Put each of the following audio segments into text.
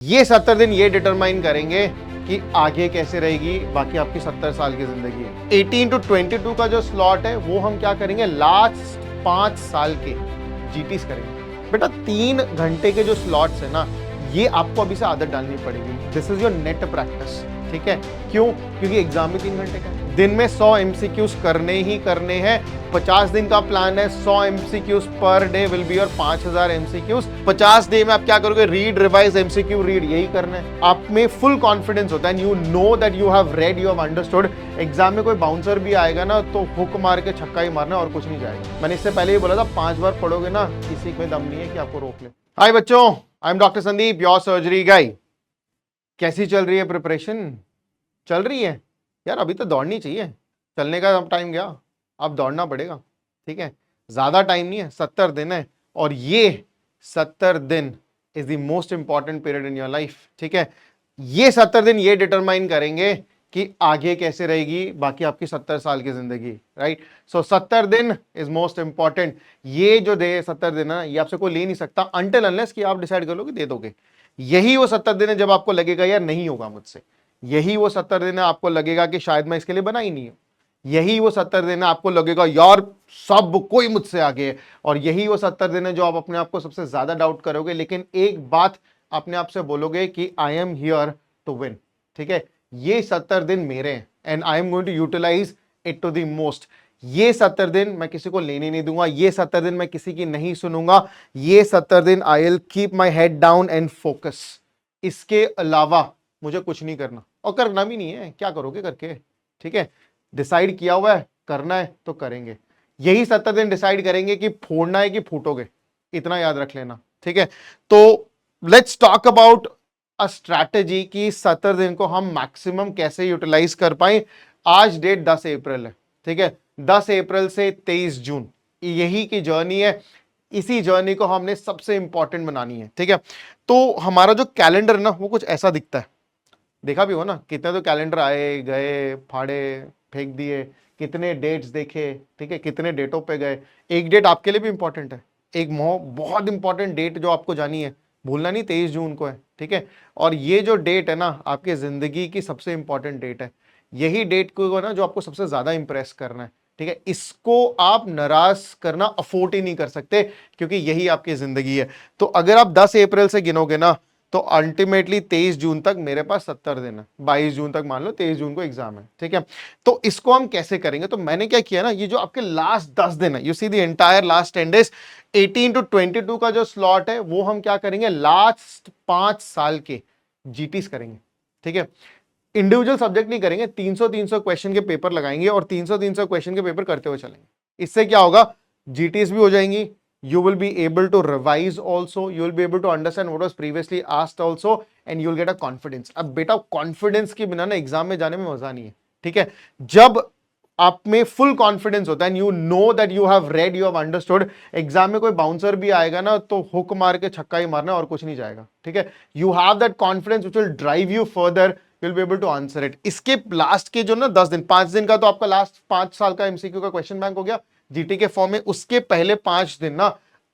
ये 70 दिन ये डिटरमाइन करेंगे कि आगे कैसे रहेगी बाकी आपकी 70 साल की जिंदगी। 18 टू 22 का जो स्लॉट है वो हम क्या करेंगे, लास्ट 5 साल के जीटीस करेंगे। बेटा 3 घंटे के जो स्लॉट्स है ना, ये आपको अभी से आदत डालनी पड़ेगी। This is your net practice, ठीक है। क्यों? क्योंकि एग्जाम भी 3 घंटे का है। दिन में 100 एमसीक्यूज करने ही करने हैं। 50 दिन का प्लान है, 100 MCQs per day will be और 5000 एमसीक्यूज। 50 डे में आप क्या करोगे? रीड, रिवाइज, एमसीक्यू रीड, यही करना है। आप में फुल कॉन्फिडेंस होता है, you know that you have read, you have understood. Exam में कोई बाउंसर भी आएगा ना तो हुक मार के छक्का ही मारना और कुछ नहीं जाएगा। मैंने इससे पहले ही बोला था 5 बार पढ़ोगे ना, किसी में दम नहीं है कि आपको रोक ले। हाय बच्चों, I am doctor Sandeep, your surgery गाई। कैसी चल रही है प्रिपरेशन? चल रही है यार, अभी तो दौड़नी चाहिए। चलने का टाइम गया, अब दौड़ना पड़ेगा, ठीक है। ज्यादा टाइम नहीं है, 70 दिन है, और ये 70 दिन is the most important period in your life, ठीक है। ये 70 दिन ये डिटरमाइन करेंगे कि आगे कैसे रहेगी बाकी आपकी 70 साल की जिंदगी, राइट। सो 70 दिन इज मोस्ट इंपॉर्टेंट। ये जो दे 70 दिन है, ये आपसे कोई ले नहीं सकता अनटिल अनलेस कि आप डिसाइड कर लो कि दे दोगे। यही वो 70 दिन है जब आपको लगेगा यार नहीं होगा मुझसे। यही वो 70 दिन है आपको लगेगा कि शायद मैं इसके लिए बना ही नहीं हूं। यही वो 70 दिन है आपको लगेगा यार सब कोई मुझसे आगे है। और यही वो 70 दिन है जो आप अपने आप को सबसे ज्यादा डाउट करोगे, लेकिन एक बात अपने आप से बोलोगे कि I am here to win, ठीक है। ये 70 दिन मेरे हैं and I am going to utilize it to the most. ये 70 दिन मैं किसी को लेने नहीं दूंगा, ये 70 दिन मैं किसी की नहीं सुनूंगा, ये 70 दिन I will keep my head down and focus. इसके अलावा मुझे कुछ नहीं करना, और करना भी नहीं है, क्या करोगे करके, ठीक है। डिसाइड किया हुआ है, करना है तो करेंगे। यही 70 दिन डिसाइड करेंगे कि फोड़ना है कि फूटोगे, इतना याद रख लेना, ठीक है। तो let's talk about a strategy कि 70 दिन को हम मैक्सिमम कैसे यूटिलाइज कर पाए। आज डेट 10 अप्रैल है, ठीक है। 10 अप्रैल से 23 जून यही की जर्नी है। इसी जर्नी को हमने सबसे इंपॉर्टेंट बनानी है, ठीक है। तो हमारा जो कैलेंडर है ना, वो कुछ ऐसा दिखता है। देखा भी हो ना, कितने तो कैलेंडर आए गए, फाड़े, फेंक दिए, कितने डेट्स देखे, ठीक है, कितने डेटों पे गए। एक डेट आपके लिए भी इंपॉर्टेंट है, एक बहुत इंपॉर्टेंट डेट जो आपको जानी है, भूलना नहीं, 23 जून को है, ठीक है। और ये जो डेट है ना, आपकी जिंदगी की सबसे इंपॉर्टेंट डेट है। यही डेट को ना जो आपको सबसे ज्यादा इंप्रेस करना है, ठीक है। इसको आप नाराज करना अफोर्ड ही नहीं कर सकते, क्योंकि यही आपकी जिंदगी है। तो अगर आप 10 अप्रैल से गिनोगे ना, तो अल्टीमेटली 23 जून तक मेरे पास 70 दिन है। 22 जून तक मान लो, 23 जून को एग्जाम है, ठीक है। तो इसको हम कैसे करेंगे? तो मैंने क्या किया ना, ये जो आपके लास्ट 10 दिन है, you see the entire last 10 days, 18 to 22 का जो स्लॉट है वो हम क्या करेंगे, लास्ट 5 साल के जीटीस करेंगे, ठीक है। इंडिविजुअल सब्जेक्ट नहीं करेंगे, 300 क्वेश्चन के पेपर लगाएंगे और 300 क्वेश्चन के पेपर करते हुए चलेंगे। इससे क्या होगा, जीटीस भी हो जाएंगी, you will be able to revise also, you will be able to understand what was previously asked also, and you will get a confidence। अब बेटा कॉन्फिडेंस के बिना ना एग्जाम में जाने में मजा नहीं है, ठीक है। जब आप में फुल कॉन्फिडेंस होता है, you know that you have read, you have understood. Exam में कोई बाउंसर भी आएगा ना तो हुक मार के छक्का ही मारना और कुछ नहीं जाएगा, ठीक है। You have that confidence which will drive you further, you'll be able to answer it। इसके लास्ट के जो ना 10 दिन, 5 दिन का तो आपका लास्ट 5 साल का एमसीक्यू का क्वेश्चन बैंक हो गया जीटी के फॉर्म में। उसके पहले 5 दिन ना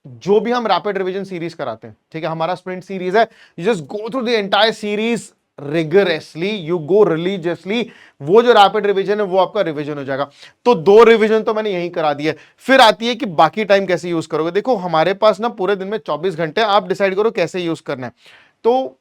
जो भी हम रैपिड रिवीजन सीरीज कराते हैं, ठीक है, हमारा स्प्रिंट सीरीज है, you just go through the entire series rigorously, you go religiously. वो जो रैपिड रिवीजन है वो आपका रिवीजन हो जाएगा। तो 2 रिवीजन तो मैंने यही करा दिया। फिर आती है कि बाकी टाइम कैसे यूज करोगे। देखो हमारे पास ना पूरे दिन में 24 घंटे, आप डिसाइड करो कैसे यूज करना है। तो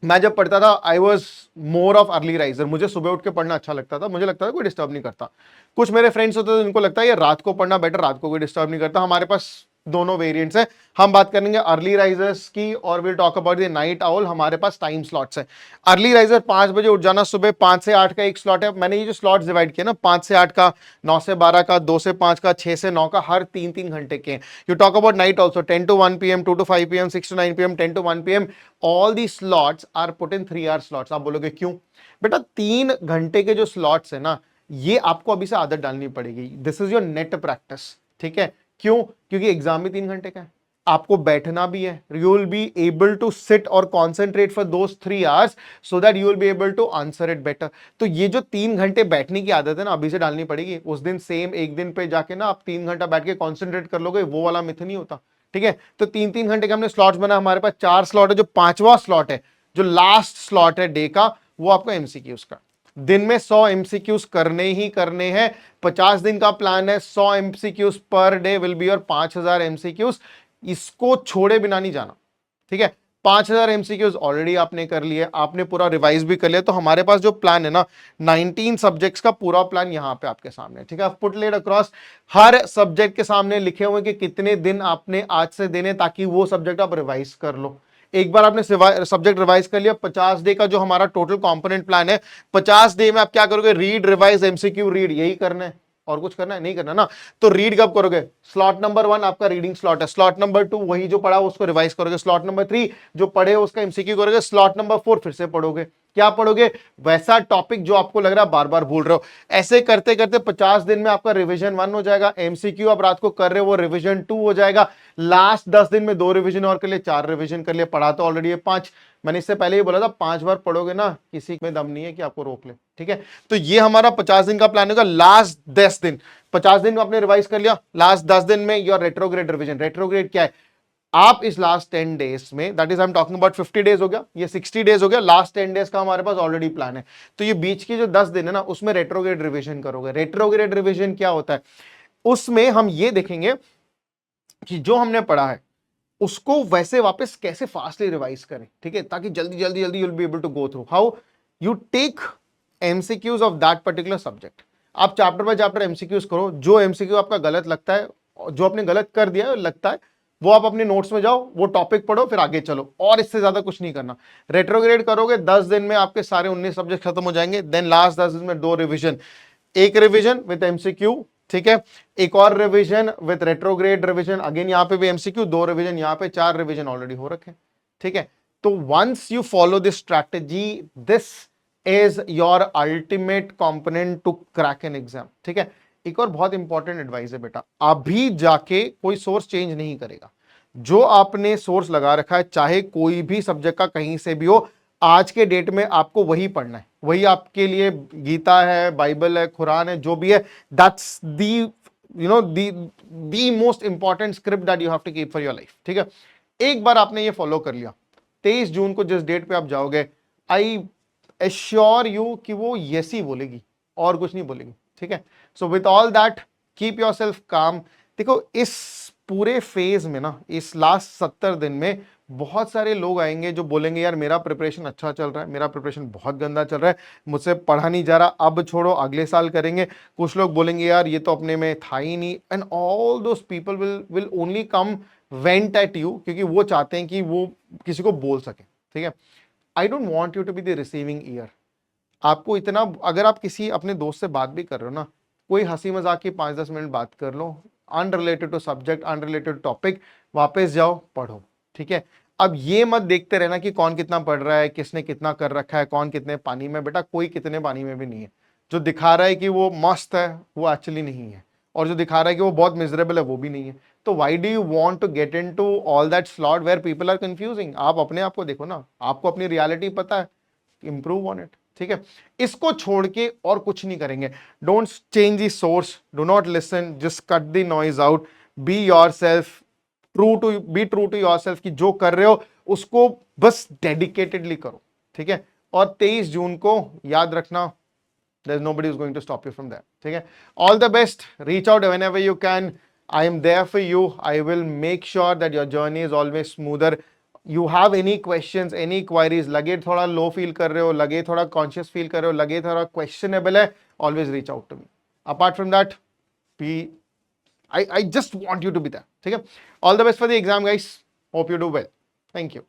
मैं जब पढ़ता था, I was more of early riser. मुझे सुबह उठ के पढ़ना अच्छा लगता था, मुझे लगता था कोई डिस्टर्ब नहीं करता। कुछ मेरे फ्रेंड्स होते थे, उनको लगता है ये रात को पढ़ना बेटर, रात को कोई डिस्टर्ब नहीं करता। हमारे पास दोनों वेरिएंट्स हैं। हम बात करेंगे अर्ली राइजर्स की और will talk about the night owl. हमारे पास टाइम स्लॉट्स है। अर्ली राइजर 5 बजे उठ जाना सुबह, 5 से 8 का एक स्लॉट है। मैंने ये जो स्लॉट्स डिवाइड किया ना, 5 से 8 का, 9 से 12 का, 2 से 5 का, 6 से 9 का, हर 3-3 घंटे के। You talk about night also, 10 to 1 PM, 2 to 5 PM, 6 to 9 PM, 10 to 1 PM। All the slots are put in 3 hour slots. आप बोलोगे क्यों? बेटा 3 घंटे के जो स्लॉट्स है ना, ये आपको अभी से आदत डालनी पड़ेगी। This is your net practice, ठीक है। क्यों? क्योंकि एग्जाम भी 3 घंटे का है, आपको बैठना भी है। You will be able to sit और concentrate for those 3 hours so that you will be able to answer it better. तो ये जो 3 घंटे बैठने की आदत है ना, अभी से डालनी पड़ेगी। उस दिन सेम एक दिन पे जाके ना आप 3 घंटा बैठ के कॉन्सेंट्रेट कर लोगे, वो वाला मिथ नहीं होता, ठीक है, तो 3-3 घंटे के हमने स्लॉट्स बना, हमारे पास 4 स्लॉट है। जो 5वां स्लॉट है, जो लास्ट स्लॉट है डे का, वो आपको एमसीक्यूज का। दिन में 100 एमसीक्यूज करने ही करने हैं। 50 दिन का प्लान है, 100 MCQs per day will be और 5000 एमसीक्यूज, इसको छोड़े बिना नहीं जाना। ठीक है, 5000 एमसीक्यूज ऑलरेडी आपने कर लिए, आपने पूरा रिवाइज भी कर लिया। तो हमारे पास जो प्लान है ना, 19 सब्जेक्ट्स का पूरा प्लान यहां पे आपके सामने। ठीक है, पुट लेड अक्रॉस, हर सब्जेक्ट के सामने लिखे हुए कि कितने दिन आपने आज से देने, ताकि वो सब्जेक्ट आप रिवाइज कर लो। एक बार आपने सब्जेक्ट रिवाइज कर लिया, 50 डे का जो हमारा टोटल कंपोनेंट प्लान है, 50 डे में आप क्या करोगे? रीड, रिवाइज, एमसीक्यू, रीड, यही करना है। और कुछ करना है? नहीं करना ना। तो रीड कब करोगे? स्लॉट नंबर 1 आपका रीडिंग स्लॉट है, स्लॉट नंबर 2 वही जो पढ़ा उसको रिवाइज करोगे, स्लॉट नंबर 3 जो पढ़े उसका एमसीक्यू करोगे, स्लॉट नंबर 4 फिर से पढ़ोगे। क्या पढ़ोगे? वैसा टॉपिक जो आपको लग रहा है बार बार भूल रहे हो। ऐसे करते करते 50 दिन में आपका रिवीजन 1 हो जाएगा, एमसीक्यू आप रात को कर रहे हो वो रिवीजन 2 हो जाएगा। लास्ट 10 दिन में 2 रिवीजन और कर लिए, 4 रिवीजन कर लिए। पढ़ा तो ऑलरेडी है 5, मैंने इससे पहले ही बोला था 5 बार पढ़ोगे ना, किसी में दम नहीं है कि आपको रोक ले। ठीक है, तो ये हमारा 50 दिन का प्लान होगा। लास्ट 10 दिन, 50 दिन में आपने रिवाइज कर लिया, लास्ट 10 दिन में योर रेट्रोग्रेड रिवीजन। रेट्रोग्रेड क्या है? आप इस लास्ट 10 डेज में, that is I am talking about 50 days हो गया, ये 60 डेज हो गया, लास्ट 10 डेज का हमारे पास ऑलरेडी प्लान है। तो ये बीच के जो 10 दिन है ना, उसमें रेट्रोग्रेड रिवीजन करोगे। रेट्रोग्रेड रिवीजन क्या होता है? उसमें हम ये देखेंगे कि जो हमने पढ़ा है उसको वैसे वापस कैसे फास्टली रिवाइज करें। ठीक है, ताकि जल्दी जल्दी जल्दी you will be able to go through. How you take MCQs of that particular subject. आप चैप्टर बाय चैप्टर एमसीक्यूज करो, जो एमसीक्यू आपका गलत लगता है, जो आपने गलत कर दिया है लगता है, वो आप अपने नोट्स में जाओ, वो टॉपिक पढ़ो, फिर आगे चलो, और इससे ज्यादा कुछ नहीं करना। रेट्रोग्रेड करोगे, 10 दिन में आपके सारे 19 सब्जेक्ट खत्म हो जाएंगे। देन लास्ट 10 दिन में 2 रिविजन, एक रिविजन विद एमसीक्यू, ठीक है, एक और revision with retrograde revision, again यहां पे भी एमसीक्यू, 2 रिवीजन यहां पे, 4 रिवीजन ऑलरेडी हो रखे। ठीक है, तो once you follow this strategy, this is your ultimate component to crack an exam. ठीक है, एक और बहुत इंपॉर्टेंट एडवाइस है बेटा, अभी जाके कोई सोर्स चेंज नहीं करेगा। जो आपने सोर्स लगा रखा है, चाहे कोई भी सब्जेक्ट का कहीं से भी हो, आज के डेट में आपको वही पढ़ना है। वही आपके लिए गीता है, बाइबल है, कुरान है, जो भी है, that's the you know the most important script that you have to keep for your life. ठीक है, एक बार आपने ये फॉलो कर लिया, 23 जून को जिस डेट पे आप जाओगे, आई एश्योर यू कि वो यस ही बोलेगी और कुछ नहीं बोलेगी। ठीक है, so with all that keep your self काम। देखो, इस पूरे फेज में ना, इस लास्ट 70 दिन में बहुत सारे लोग आएंगे जो बोलेंगे यार मेरा प्रिपरेशन अच्छा चल रहा है, मेरा प्रिपरेशन बहुत गंदा चल रहा है, मुझसे पढ़ा नहीं जा रहा, अब छोड़ो अगले साल करेंगे। कुछ लोग बोलेंगे यार ये तो अपने में था ही नहीं, and all those people will only come went eight you, क्योंकि वो चाहते हैं कि वो किसी को बोल सके। ठीक है, I don't want you to be the receiving ear. आपको इतना, अगर आप किसी अपने दोस्त से बात भी कर रहे हो ना, कोई हंसी मजाक की 5-10 मिनट बात कर लो, unrelated to subject, unrelated topic, वापस जाओ पढ़ो। ठीक है, अब ये मत देखते रहना कि कौन कितना पढ़ रहा है, किसने कितना कर रखा है, कौन कितने पानी में। बेटा कोई कितने पानी में भी नहीं है। जो दिखा रहा है कि वो मस्त है, वो एक्चुअली नहीं है, और जो दिखा रहा है कि वो बहुत मिजरेबल है, वो भी नहीं है। तो why do you want to get into all that slot where people are confusing? आप अपने आप को देखो ना, आपको अपनी रियलिटी पता है, इंप्रूव ऑन इट। ठीक है, इसको छोड़ के और कुछ नहीं करेंगे। Don't change the source, do not listen, just cut the noise out, be yourself, be true to yourself, कि जो कर रहे हो उसको बस डेडिकेटेडली करो। ठीक है, और 23 जून को याद रखना, there's nobody who's going to stop you from there. ठीक है, all the best, reach out whenever you can, I am there for you, I will make sure that your journey is always smoother. You have any questions, any queries, लगे थोड़ा low feel कर रहे हो, लगे थोड़ा conscious feel कर रहे हो, लगे थोड़ा क्वेश्चनेबल है, always reach out to me. Apart from that, I just want you to be there. ठीक है, all the best for the exam guys, hope you do well. Thank you.